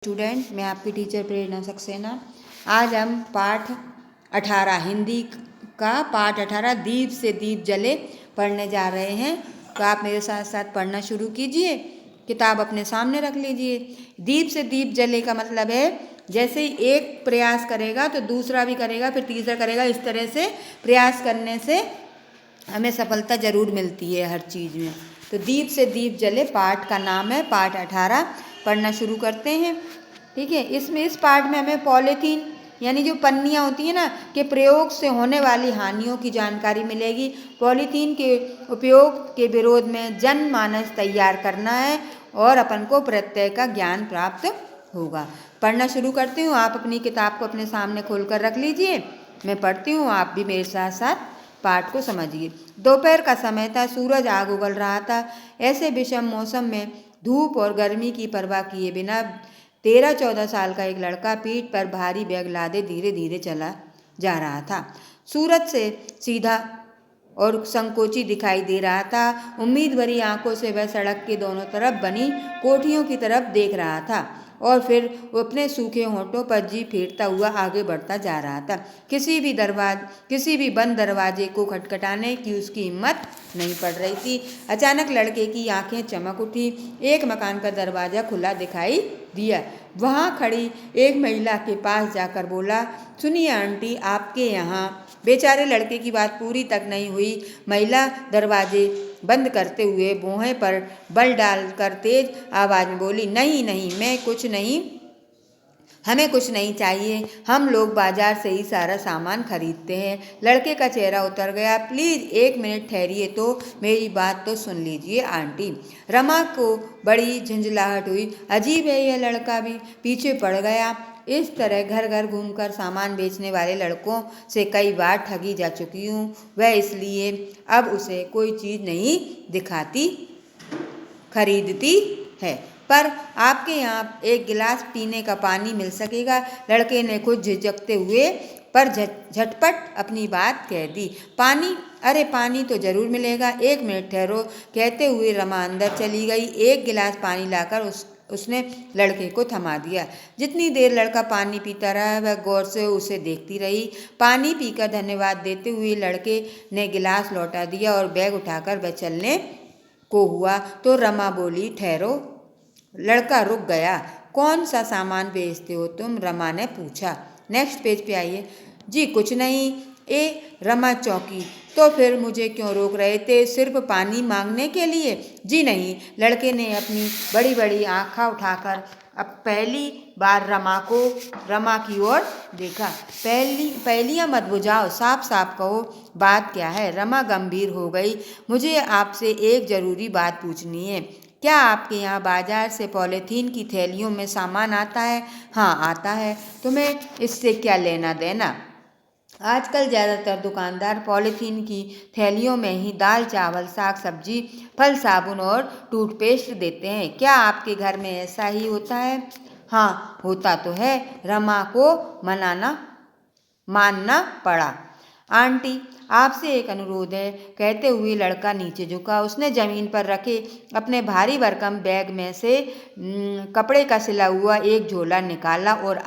Student, मैं आपकी teacher प्रेरणा सक्सेना। आज हम पाठ 18 हिंदी का पाठ 18 दीप से दीप जले पढ़ने जा रहे हैं। तो आप मेरे साथ साथ पढ़ना शुरू कीजिए। किताब अपने सामने रख लीजिए। दीप से दीप जले का मतलब है जैसे ही एक प्रयास करेगा तो दूसरा भी करेगा, फिर तीसरा करेगा। इस तरह से प्रयास करने से हमें सफलता जरूर मिलती है हर चीज़ में। तो दीप से दीप जले पाठ का नाम है, पाठ 18। पढ़ना शुरू करते हैं। ठीक है, इस पाठ में हमें पॉलीथीन यानी जो पन्नियाँ होती हैं ना के प्रयोग से होने वाली हानियों की जानकारी मिलेगी। पॉलीथीन के उपयोग के विरोध में जनमानस तैयार करना है और अपन को प्रत्यय का ज्ञान प्राप्त होगा। पढ़ना शुरू करती हूँ। आप अपनी किताब को अपने सामने खोल कर रख लीजिए। मैं पढ़ती हूँ, आप भी मेरे साथ साथ पाठ को समझिए। दोपहर का समय था, सूरज आग उगल रहा था। ऐसे विषम मौसम में धूप और गर्मी की परवाह किए बिना 13-14 साल का एक लड़का पीठ पर भारी बैग लादे धीरे धीरे चला जा रहा था। सूरज से सीधा और संकोची दिखाई दे रहा था। उम्मीद भरी आंखों से वह सड़क के दोनों तरफ बनी कोठियों की तरफ देख रहा था और फिर वो अपने सूखे होंठों पर जी फेरता हुआ आगे बढ़ता जा रहा था। किसी भी बंद दरवाजे को खटखटाने की उसकी हिम्मत नहीं पड़ रही थी। अचानक लड़के की आंखें चमक उठी। एक मकान का दरवाजा खुला दिखाई दिया। वहां खड़ी एक महिला के पास जाकर बोला, सुनिए आंटी, आपके यहाँ। बेचारे लड़के की बात पूरी तक नहीं हुई। महिला दरवाजे बंद करते हुए भौहें पर बल डालकर तेज आवाज में बोली, नहीं नहीं, हमें कुछ नहीं चाहिए। हम लोग बाजार से ही सारा सामान खरीदते हैं। लड़के का चेहरा उतर गया। प्लीज एक मिनट ठहरिए तो मेरी बात तो सुन लीजिए आंटी। रमा को बड़ी झंझलाहट हुई। अजीब है, यह लड़का भी पीछे पड़ गया। इस तरह घर घर घूमकर सामान बेचने वाले लड़कों से कई बार ठगी जा चुकी हूँ। वह इसलिए अब उसे कोई चीज़ नहीं दिखाती, खरीदती है। पर आपके यहाँ एक गिलास पीने का पानी मिल सकेगा? लड़के ने कुछ झिझकते हुए पर झटपट अपनी बात कह दी। पानी? अरे पानी तो जरूर मिलेगा, एक मिनट ठहरो, कहते हुए रमा अंदर चली गई। एक गिलास पानी लाकर उसने लड़के को थमा दिया। जितनी देर लड़का पानी पीता रहा वह गौर से उसे देखती रही। पानी पीकर धन्यवाद देते हुए लड़के ने गिलास लौटा दिया और बैग उठाकर वह चलने को हुआ तो रमा बोली, ठहरो। लड़का रुक गया। कौन सा सामान बेचते हो तुम? रमा ने पूछा। नेक्स्ट पेज पे आइए। जी कुछ नहीं। रमा चौंकी। तो फिर मुझे क्यों रोक रहे थे? सिर्फ पानी मांगने के लिए? जी नहीं। लड़के ने अपनी बड़ी बड़ी आँखें उठाकर अब पहली बार रमा की ओर देखा। पहलियां मत बुझाओ, साफ साफ कहो, बात क्या है? रमा गंभीर हो गई। मुझे आपसे एक जरूरी बात पूछनी है। क्या आपके यहाँ बाजार से पॉलीथीन की थैलियों में सामान आता है? हाँ आता है। तुम्हें इससे क्या लेना देना? आजकल ज़्यादातर दुकानदार पॉलीथीन की थैलियों में ही दाल चावल साग सब्जी फल साबुन और टूथपेस्ट देते हैं। क्या आपके घर में ऐसा ही होता है? हाँ होता तो है। रमा को मानना पड़ा। आंटी आपसे एक अनुरोध है, कहते हुए लड़का नीचे झुका। उसने जमीन पर रखे अपने भारी भरकम बैग में से कपड़े का सिला हुआ एक झोला निकाला और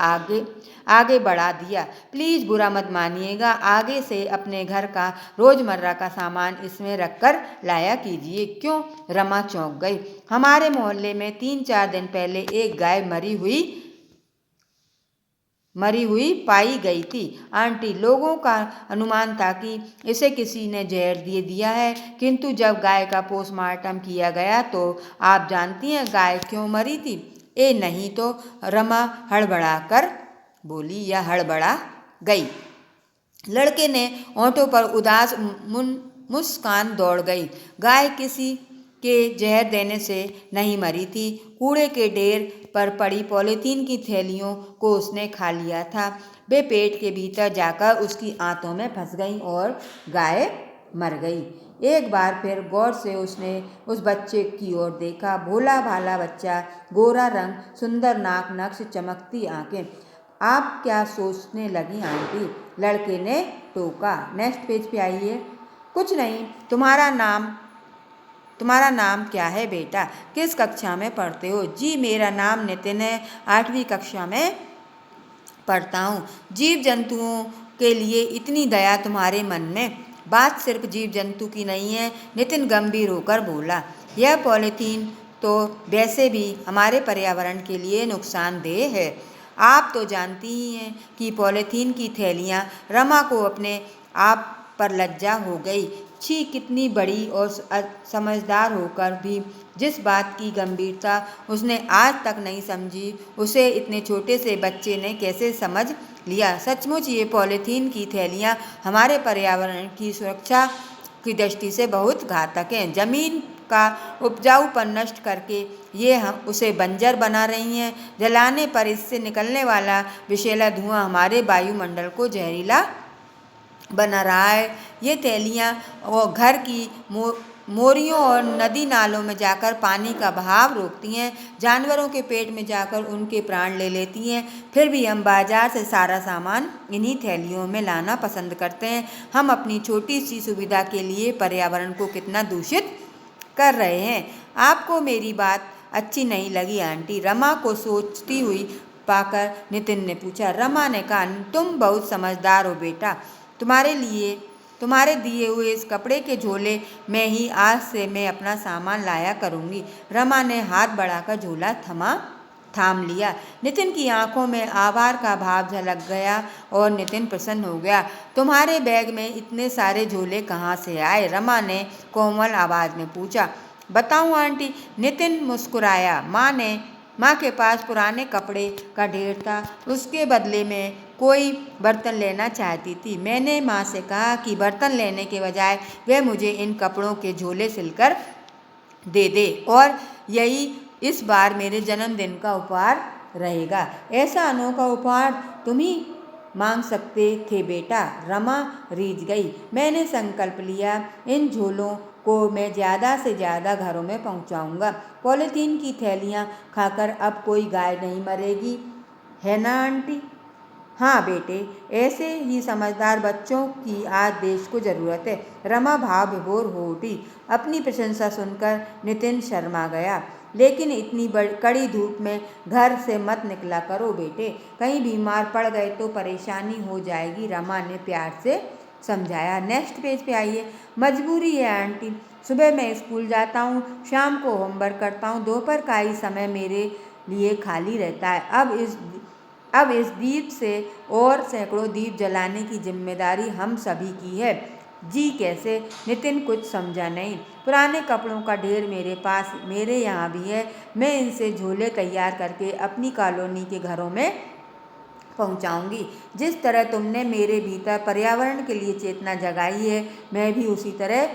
आगे बढ़ा दिया। प्लीज़ बुरा मत मानिएगा, आगे से अपने घर का रोज़मर्रा का सामान इसमें रखकर लाया कीजिए। क्यों? रमा चौंक गई। हमारे मोहल्ले में 3-4 दिन पहले एक गाय मरी हुई पाई गई थी आंटी। लोगों का अनुमान था कि इसे किसी ने जहर दे दिया है, किंतु जब गाय का पोस्टमार्टम किया गया तो आप जानती हैं गाय क्यों मरी थी? नहीं तो, रमा हड़बड़ा कर बोली या हड़बड़ा गई। लड़के ने होंठों पर उदास मुस्कान दौड़ गई। गाय किसी के जहर देने से नहीं मरी थी। कूड़े के ढेर पर पड़ी पॉलीथीन की थैलियों को उसने खा लिया था। वे पेट के भीतर जाकर उसकी आंतों में फंस गईं और गाय मर गई। एक बार फिर गौर से उसने उस बच्चे की ओर देखा। भोला भाला बच्चा, गोरा रंग, सुंदर नाक नक्श, चमकती आंखें। आप क्या सोचने लगी आंटी? लड़के ने टोका। नेक्स्ट पेज पे आइए। कुछ नहीं। तुम्हारा नाम तुम्हारा नाम क्या है बेटा? किस कक्षा में पढ़ते हो? जी मेरा नाम नितिन है, 8वीं कक्षा में पढ़ता हूँ। जीव जंतुओं के लिए इतनी दया तुम्हारे मन में? बात सिर्फ जीव जंतु की नहीं है, नितिन गंभीर होकर बोला। यह पॉलीथीन तो वैसे भी हमारे पर्यावरण के लिए नुकसानदेह है। आप तो जानती ही हैं कि पॉलीथीन की थैलियाँ। रमा को अपने आप पर लज्जा हो गई। छी, कितनी बड़ी और समझदार होकर भी जिस बात की गंभीरता उसने आज तक नहीं समझी, उसे इतने छोटे से बच्चे ने कैसे समझ लिया। सचमुच ये पॉलीथीन की थैलियाँ हमारे पर्यावरण की सुरक्षा की दृष्टि से बहुत घातक हैं। जमीन का उपजाऊपन नष्ट करके ये हम उसे बंजर बना रही हैं। जलाने पर इससे निकलने वाला विषैला धुआं हमारे वायुमंडल को जहरीला बना रहा है। ये थैलियाँ और घर की मोरियों और नदी नालों में जाकर पानी का बहाव रोकती हैं, जानवरों के पेट में जाकर उनके प्राण ले लेती हैं। फिर भी हम बाजार से सारा सामान इन्हीं थैलियों में लाना पसंद करते हैं। हम अपनी छोटी सी सुविधा के लिए पर्यावरण को कितना दूषित कर रहे हैं। आपको मेरी बात अच्छी नहीं लगी आंटी? रमा को सोचती हुई पाकर नितिन ने पूछा। रमा ने कहा, तुम बहुत समझदार हो बेटा। तुम्हारे दिए हुए इस कपड़े के झोले में ही आज से मैं अपना सामान लाया करूँगी। रमा ने हाथ बढ़ाकर झोला थाम लिया। नितिन की आंखों में आभार का भाव झलक गया और नितिन प्रसन्न हो गया। तुम्हारे बैग में इतने सारे झोले कहाँ से आए? रमा ने कोमल आवाज में पूछा। बताऊँ आंटी? नितिन मुस्कुराया। माँ के पास पुराने कपड़े का ढेर था, उसके बदले में कोई बर्तन लेना चाहती थी। मैंने माँ से कहा कि बर्तन लेने के बजाय वह मुझे इन कपड़ों के झोले सिलकर दे दे, और यही इस बार मेरे जन्मदिन का उपहार रहेगा। ऐसा अनोखा उपहार तुम ही मांग सकते थे बेटा। रमा रीझ गई। मैंने संकल्प लिया, इन झोलों को मैं ज़्यादा से ज़्यादा घरों में पहुंचाऊंगा। पॉलीथीन की थैलियाँ खाकर अब कोई गाय नहीं मरेगी, है ना आंटी? हाँ बेटे, ऐसे ही समझदार बच्चों की आज देश को ज़रूरत है। रमा भाव विभोर हो उठी। अपनी प्रशंसा सुनकर नितिन शर्मा गया। लेकिन इतनी कड़ी धूप में घर से मत निकला करो बेटे, कहीं बीमार पड़ गए तो परेशानी हो जाएगी, रमा ने प्यार से समझाया। नेक्स्ट पेज पे आइए। मजबूरी है आंटी, सुबह मैं स्कूल जाता हूँ, शाम को होमवर्क करता हूँ, दोपहर का ही समय मेरे लिए खाली रहता है। अब इस दीप से और सैकड़ों दीप जलाने की जिम्मेदारी हम सभी की है। जी कैसे? नितिन कुछ समझा नहीं। पुराने कपड़ों का ढेर मेरे यहाँ भी है। मैं इनसे झोले तैयार करके अपनी कॉलोनी के घरों में पहुँचाऊँगी। जिस तरह तुमने मेरे भीतर पर्यावरण के लिए चेतना जगाई है, मैं भी उसी तरह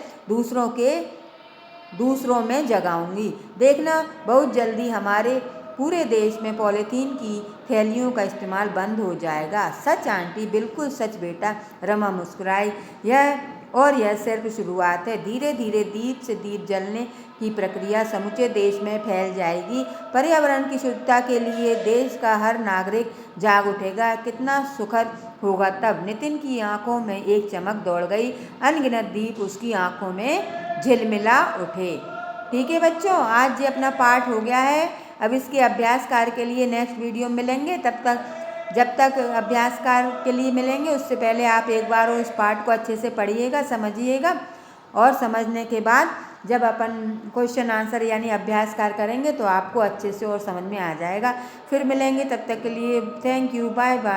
दूसरों में जगाऊंगी। देखना, बहुत जल्दी हमारे पूरे देश में पॉलीथीन की थैलियों का इस्तेमाल बंद हो जाएगा। सच आंटी, बिल्कुल सच बेटा, रमा मुस्कुराई। यह सिर्फ शुरुआत है। धीरे धीरे दीप से दीप जलने की प्रक्रिया समूचे देश में फैल जाएगी। पर्यावरण की शुद्धता के लिए देश का हर नागरिक जाग उठेगा। कितना सुखद होगा तब। नितिन की आंखों में एक चमक दौड़ गई। अनगिनत दीप उसकी आंखों में झिलमिला उठे। ठीक है बच्चों, आज ये अपना पाठ हो गया है। अब इसके अभ्यास कार्य के लिए नेक्स्ट वीडियो में मिलेंगे। जब तक अभ्यास कार्य के लिए मिलेंगे, उससे पहले आप एक बार इस पाठ को अच्छे से पढ़िएगा, समझिएगा, और समझने के बाद जब अपन क्वेश्चन आंसर यानी अभ्यास कार्य करेंगे तो आपको अच्छे से और समझ में आ जाएगा। फिर मिलेंगे, तब तक के लिए थैंक यू, बाय बाय।